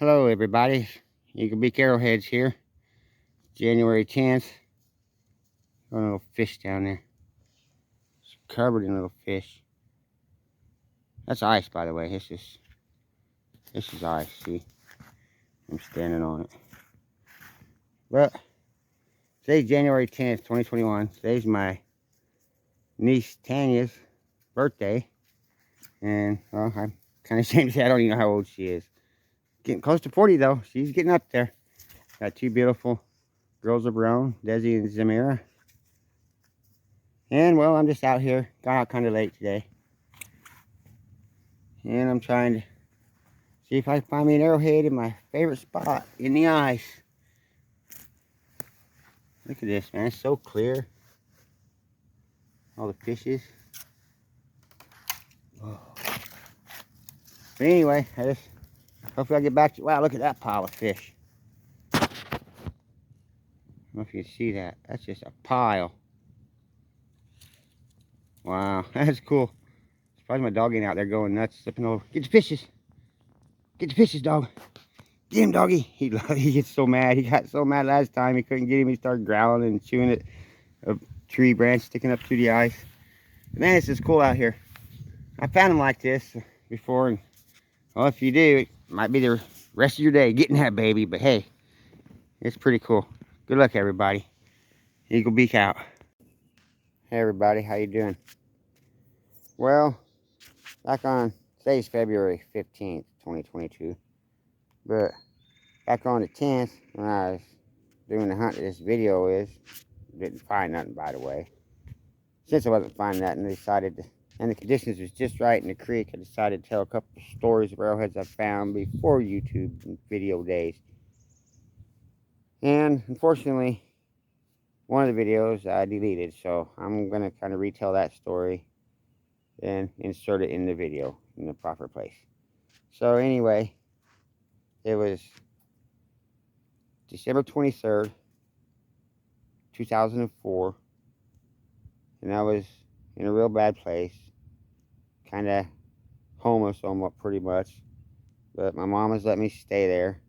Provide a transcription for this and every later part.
Hello everybody, Eagle Beak Arrowheads here. January 10th. Oh, a little fish down there. It's covered in little fish. That's ice, by the way. This is ice, see? I'm standing on it. But today's January 10th, 2021. Today's my niece Tanya's birthday. And well, I'm kind of ashamed to say I don't even know how old she is. Getting close to 40 though. She's getting up there. Got two beautiful girls of her own, Desi and Zamira. And well, I'm just out here. Got out kind of late today. And I'm trying to see if I can find me an arrowhead in my favorite spot in the ice. Look at this, man. It's so clear. All the fishes. Whoa. But anyway, hopefully I'll get back to, wow, look at that pile of fish. I don't know if you can see that. That's just a pile. Wow, that's cool. Surprised my dog ain't out there going nuts, slipping over. Get the fishes. Get the fishes, dog. Get him, doggy. He gets so mad. He got so mad last time he couldn't get him. He started growling and chewing at a tree branch sticking up through the ice. Man, this is cool out here. I found them like this before, and well, if you do, it might be the rest of your day getting that baby. But hey, it's pretty cool. Good luck, everybody. Eagle Beak out. Hey, everybody, how you doing? Well, today's February 15th, 2022. But back on the 10th, when I was doing the hunt that this video is, didn't find nothing, by the way. Since I wasn't finding nothing, I decided to, and the conditions was just right in the creek, I decided to tell a couple of stories of arrowheads I found before YouTube video days. And unfortunately, one of the videos I deleted, so I'm going to kind of retell that story and insert it in the video in the proper place. So anyway, it was December 23rd, 2004, and I was in a real bad place, kind of homeless almost, pretty much, but my mom has let me stay there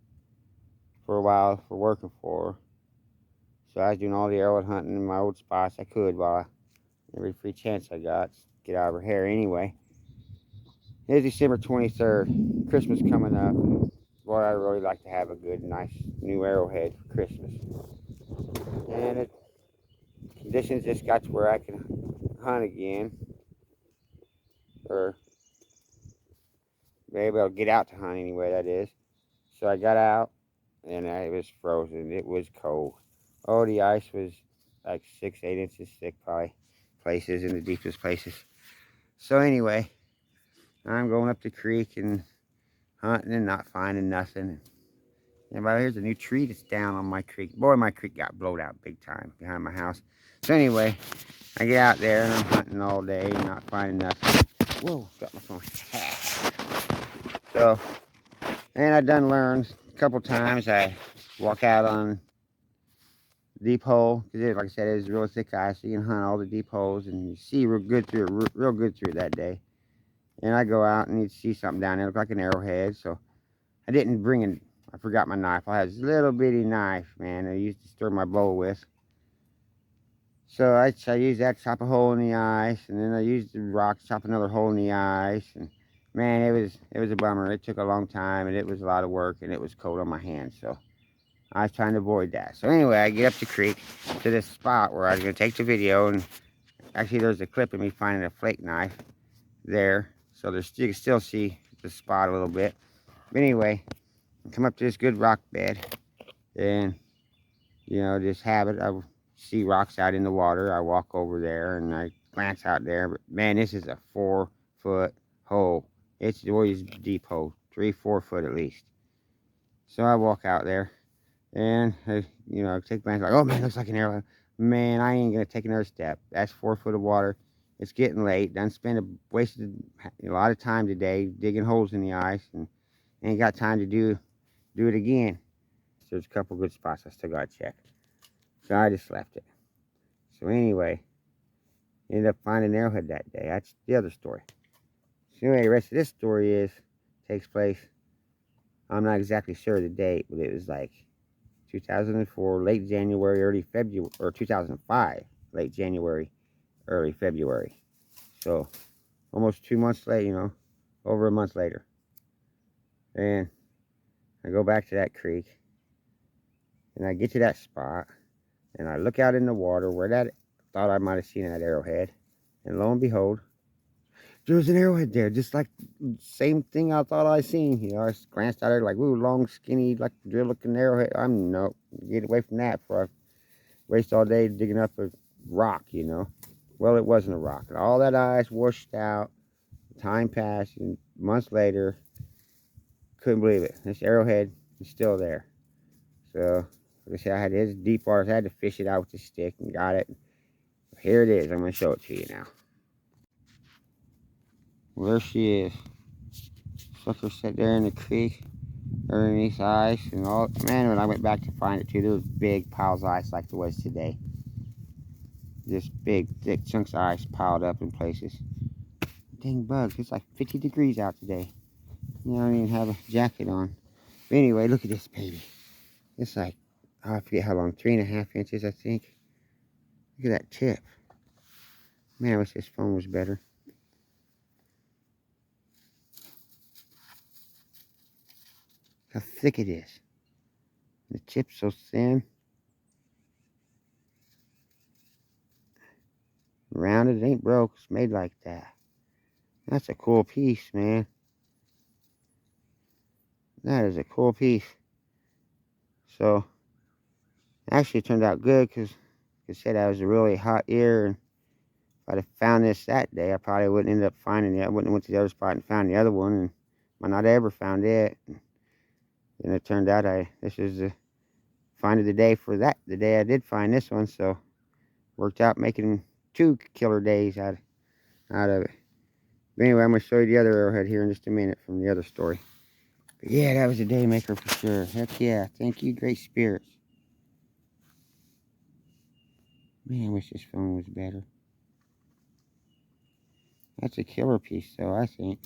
for a while for working for her. So I was doing all the arrowhead hunting in my old spots I could while every free chance I got to get out of her hair anyway. It is December 23rd, Christmas coming up, and boy, I really like to have a good, nice new arrowhead for Christmas. And conditions just got to where I can hunt again, or be able to get out to hunt anyway, that is. So I got out, and it was frozen. It was cold. Oh, the ice was like 6, 8 inches thick, probably, places, in the deepest places. So anyway, I'm going up the creek and hunting and not finding nothing. And about here's a new tree that's down on my creek. Boy, my creek got blowed out big time behind my house. So anyway, I get out there and I'm hunting all day, not finding nothing. Whoa, got my phone. So, and I done learned a couple times. I walk out on deep hole, because like I said, it's real thick ice, so you can hunt all the deep holes and you see real good through it that day. And I go out and you see something down there, look like an arrowhead. So I didn't bring I forgot my knife. I had this little bitty knife, man, I used to stir my bowl with. So I used that to chop a hole in the ice, and then I used the rock to chop another hole in the ice. And man, it was a bummer. It took a long time, and it was a lot of work, and it was cold on my hands. So I was trying to avoid that. So anyway, I get up the creek to this spot where I was going to take the video, and actually there's a clip of me finding a flake knife there. So you can still see the spot a little bit. But anyway, I come up to this good rock bed, and, you know, this habit, I see rocks out in the water. I walk over there, and I glance out there. But man, this is a 4-foot hole. It's always a deep hole, 3-4 foot at least. So I walk out there. And I, you know, take a glance, like, oh man, looks like an arrow. Man, I ain't gonna take another step. That's 4 foot of water. It's getting late. Wasted a lot of time today digging holes in the ice, and ain't got time to do it again. So there's a couple good spots I still gotta check. So I just left it. So anyway, ended up finding an arrowhead that day. That's the other story. So anyway, the rest of this story takes place I'm not exactly sure of the date, but it was like 2004, late January, early February, or 2005, late January, early February. So almost 2 months later, over a month later. And I go back to that creek, and I get to that spot, and I look out in the water where that thought I might have seen that arrowhead, and lo and behold, there was an arrowhead there, just like same thing I thought I seen. I glanced out there like, ooh, long, skinny, like drill looking arrowhead. I'm no, get away from that before I waste all day digging up a rock. Well, it wasn't a rock. And all that ice washed out. Time passed, and months later, couldn't believe it. This arrowhead is still there. So, like I said, I had this deep water. I had to fish it out with a stick and got it. Here it is. I'm going to show it to you now. Well, there she is. Sucker sat there in the creek underneath ice and all. Man, when I went back to find it too, there was big piles of ice like there was today. Just big, thick chunks of ice piled up in places. Dang bugs, it's like 50 degrees out today. I don't even have a jacket on. But anyway, look at this baby. It's like, I forget how long, 3.5 inches, I think. Look at that tip. Man, I wish this phone was better. How thick it is. The tip's so thin. Rounded, it ain't broke. It's made like that. That's a cool piece, man. That is a cool piece. So, actually it turned out good because, like I said, I was a really hot year. And if I'd have found this that day, I probably wouldn't end up finding it. I wouldn't have went to the other spot and found the other one. And might not ever found it. And it turned out this is the find of the day for that. The day I did find this one. So, worked out making 2 killer days out of it. But anyway, I'm going to show you the other arrowhead here in just a minute from the other story. But yeah, that was a day maker for sure. Heck yeah. Thank you, Great Spirits. Man, I wish this phone was better. That's a killer piece, though, I think.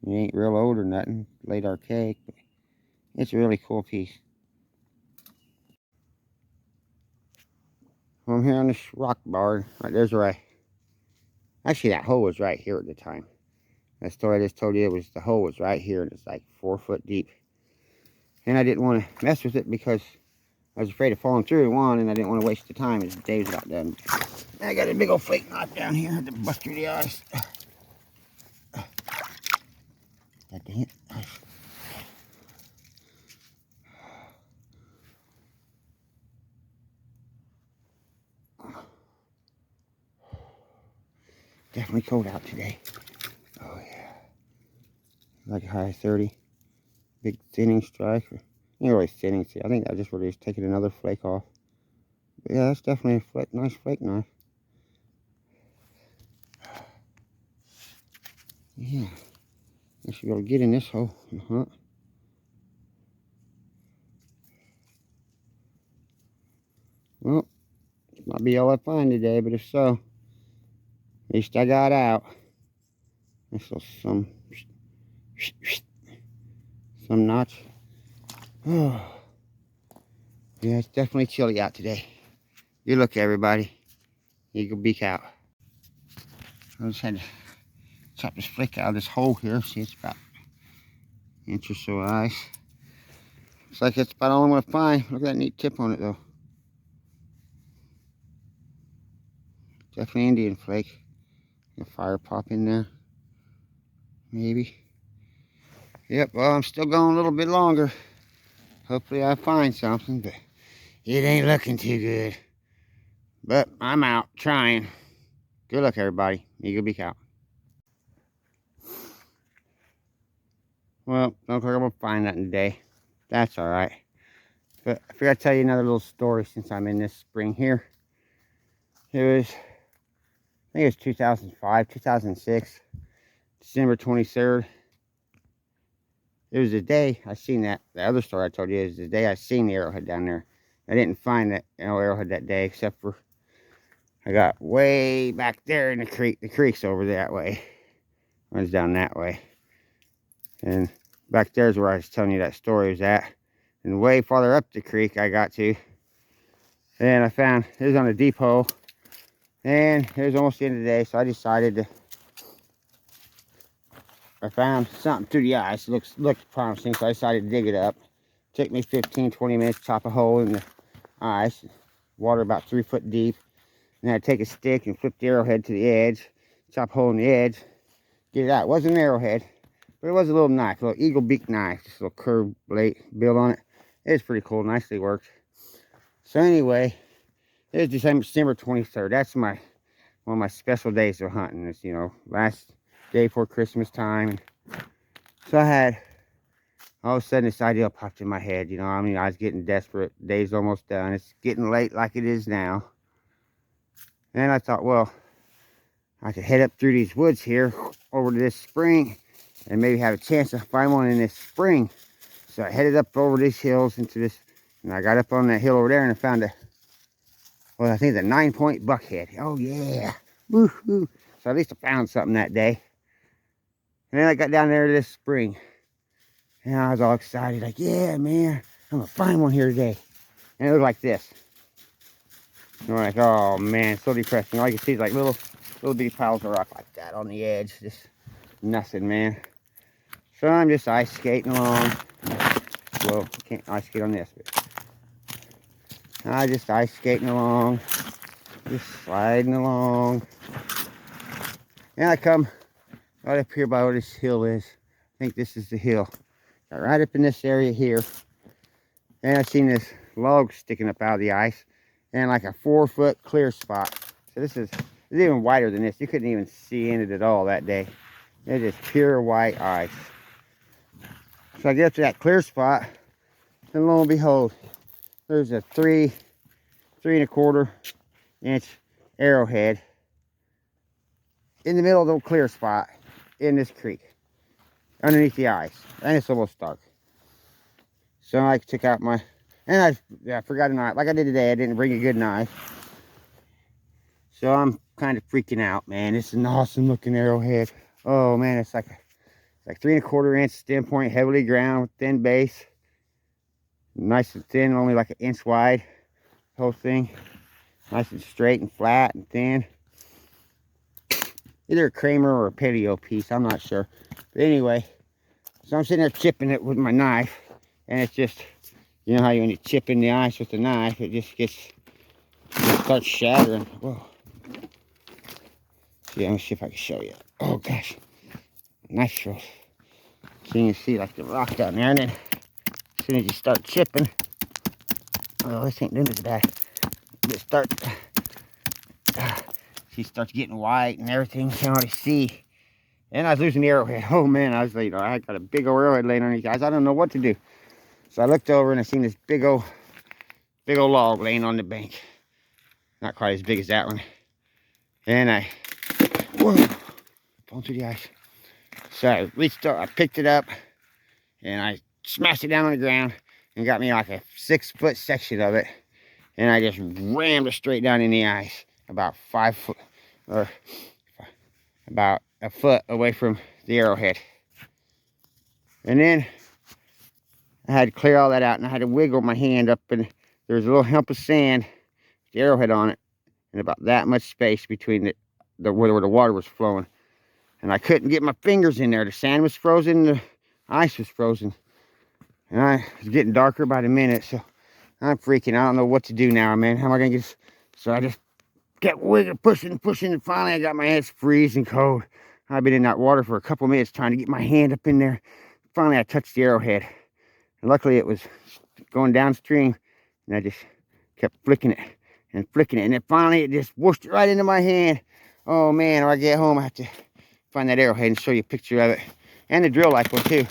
It ain't real old or nothing. Late archaic, but it's a really cool piece. Well, I'm here on this rock bar. Right there's where actually, that hole was right here at the time. That story I just told you, the hole was right here, and it's like 4 foot deep. And I didn't want to mess with it because I was afraid of falling through one, and I didn't want to waste the time as the day's about done. I got a big old flake knot down here. I had to bust through the ice. God dang it. Definitely cold out today. Oh yeah. Like a high 30. Big thinning strike. Ain't really thinning. I think I just really taking another flake off. But yeah, that's definitely a nice flake knife. Yeah. I should be able to get in this hole and hunt. Well, might be all I find today, but if so, at least I got out. This will some notch. Oh, yeah, it's definitely chilly out today. Good look, everybody. Eagle beak out. I just had to chop this flake out of this hole here. See, it's about an inch or so of ice. Looks like it's about all I'm going to find. Look at that neat tip on it, though. Definitely Indian flake. A fire pop in there. Maybe. Yep, well, I'm still going a little bit longer. Hopefully I find something, but it ain't looking too good. But I'm out trying. Good luck, everybody. Eagle beak out. Well, don't think I'm going to find nothing today. That's alright. But I forgot to tell you another little story since I'm in this spring here. It was, I think it was 2005, 2006, December 23rd. It was the day I seen that. The other story I told you is the day I seen the arrowhead down there. I didn't find that arrowhead that day, except for I got way back there in the creek. The creek's over that way. Runs down that way. And back there's where I was telling you that story was at. And way farther up the creek I got to. And I found, it was on a deep hole. And it was almost the end of the day, so I decided to, I found something through the ice. It looked promising, so I decided to dig it up. Took me 15, 20 minutes to chop a hole in the ice. Water about 3 foot deep. And then I'd take a stick and flip the arrowhead to the edge. Chop a hole in the edge. Get it out. It wasn't an arrowhead, but it was a little knife, a little eagle beak knife. Just a little curved blade build on it. It was pretty cool. Nicely worked. So anyway, it was December 23rd. That's one of my special days of hunting. It's, you know, last day before Christmas time. So I had, all of a sudden this idea popped in my head. You know, I mean, I was getting desperate. Day's almost done. It's getting late like it is now. And I thought, well, I could head up through these woods here over to this spring and maybe have a chance to find one in this spring. So I headed up over these hills into this, and I got up on that hill over there and I found well, I think it's a 9-point buckhead. Oh yeah, woohoo! So at least I found something that day. And then I got down there to this spring, and I was all excited, like, yeah, man, I'm gonna find one here today. And it was like this. And we're like, oh man, so depressing. All you can see is like little bitty piles of rock like that on the edge. Just nothing, man. So I'm just ice skating along. Well, can't ice skate on this, but I just ice skating along, just sliding along. And I come right up here by where this hill is. I think this is the hill. Got right up in this area here. And I seen this log sticking up out of the ice and like a 4-foot clear spot. So this is, it's even wider than this. You couldn't even see in it at all that day. It is pure white ice. So I get up to that clear spot, and lo and behold, there's a 3 3¼ inch arrowhead in the middle of the clear spot in this creek, underneath the ice, and it's almost dark. So I took out my, and I forgot a knife, like I did today. I didn't bring a good knife, so I'm kind of freaking out, man. This is an awesome looking arrowhead. Oh man, it's like 3¼ inch stem point, heavily ground, thin base, nice and thin, only like 1 inch wide. The whole thing, nice and straight and flat and thin. Either a Kramer or a patio piece, I'm not sure. But anyway, so I'm sitting there chipping it with my knife, and it's just, you know how when you chip in the ice with the knife, it just starts shattering. Whoa. See, let me see if I can show you. Oh gosh, nice throw. So you can see like the rock down there, and then as soon as you start chipping, oh, this ain't doing it bad. Just start, she starts getting white and everything. You can already see. And I was losing the arrowhead. Oh man, I was like, I got a big old arrowhead laying underneath, guys. I don't know what to do. So I looked over and I seen this big old log laying on the bank. Not quite as big as that one. And whoa, falling through the ice. So I reached up, I picked it up, and I smashed it down on the ground and got me like a 6-foot section of it. And I just rammed it straight down in the ice, about 5 foot, or about a foot away from the arrowhead. And then I had to clear all that out, and I had to wiggle my hand up, and there was a little hump of sand, the arrowhead on it, and about that much space between where the water was flowing. And I couldn't get my fingers in there. The sand was frozen, the ice was frozen. And I was getting darker by the minute, so I'm freaking. I don't know what to do now, man. How am I gonna get this? So I just kept wiggling, pushing, and finally I got my hands freezing cold. I've been in that water for a couple minutes trying to get my hand up in there. Finally I touched the arrowhead. And luckily it was going downstream, and I just kept flicking it. And then finally it just whooshed right into my hand. Oh man, when I get home I have to find that arrowhead and show you a picture of it. And the drill light one too.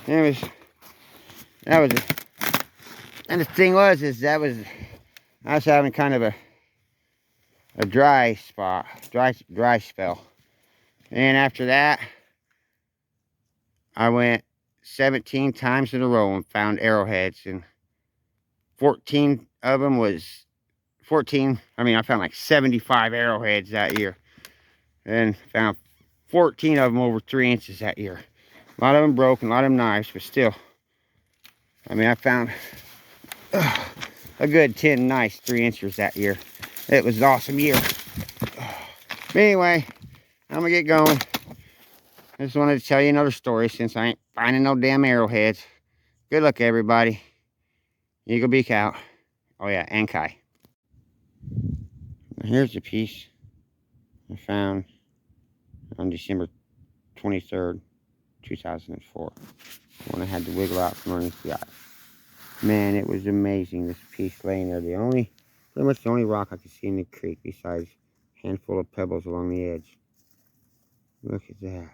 And and the thing was, I was having kind of a dry spell. And after that, I went 17 times in a row and found arrowheads, and 14 of them was I found like 75 arrowheads that year, and found 14 of them over 3 inches that year. A lot of them broke and a lot of them nice, but still. I mean, I found a good 10 nice 3-inchers that year. It was an awesome year. But anyway, I'm gonna get going. I just wanted to tell you another story since I ain't finding no damn arrowheads. Good luck, everybody. Eagle beak out. Oh yeah, and Kai. Here's the piece I found on December 23rd, 2004. When I had to wiggle out from underneath the eye. Man, it was amazing, this piece laying there. Pretty much the only rock I could see in the creek besides a handful of pebbles along the edge. Look at that.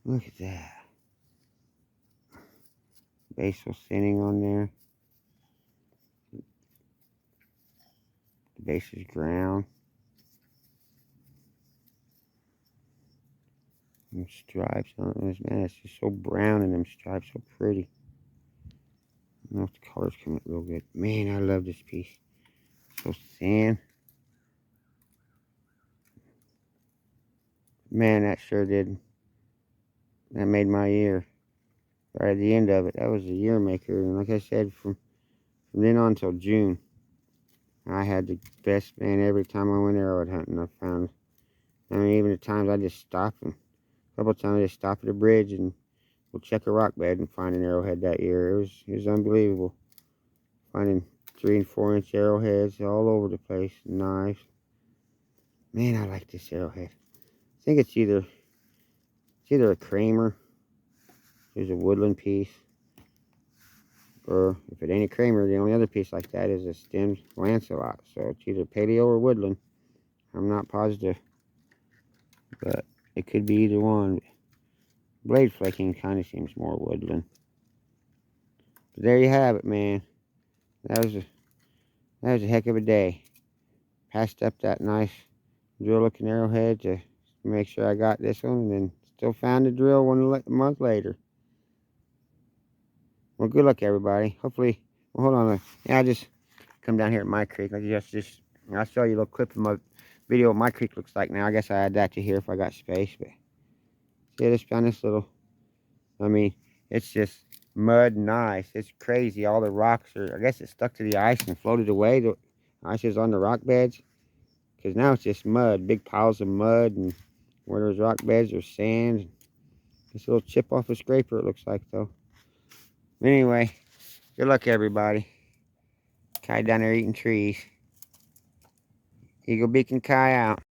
Look at that. Basal thinning on there. The base is ground. And stripes on this. Man, it's just so brown and them stripes so pretty. I don't know if the colors come out real good. Man, I love this piece. So thin. Man, that sure did. That made my year. Right at the end of it. That was a year maker. And like I said, from then on till June, I had the best, man. Every time I went arrowhead hunting, I found. I mean, even at times I just stopped. And a couple of times I just stopped at a bridge and we'll check a rock bed and find an arrowhead that year. It was unbelievable. Finding 3 and 4 inch arrowheads all over the place. Knives. Man, I like this arrowhead. I think it's either a Kramer. There's a woodland piece. Or if it ain't a Kramer, the only other piece like that is a stemmed Lancelot. So it's either paleo or woodland. I'm not positive. But it could be either one. Blade flaking kind of seems more woodland. But there you have it, man. That was a heck of a day. Passed up that nice drill looking arrowhead to make sure I got this one, and then still found the drill a month later. Well, good luck, everybody. Hopefully, well, hold on. Yeah, I'll just come down here at my creek. I'll show you a little clip of my video of what my creek looks like now. I guess I add that to here if I got space. But see, I just found this little. I mean, it's just mud and ice. It's crazy. All the rocks are. I guess it stuck to the ice and floated away. The ice is on the rock beds. Because now it's just mud, big piles of mud, and where there's rock beds there's sand. This little chip off a scraper it looks like though. Anyway, good luck everybody. Kai down there eating trees. Eagle beak and Kai out.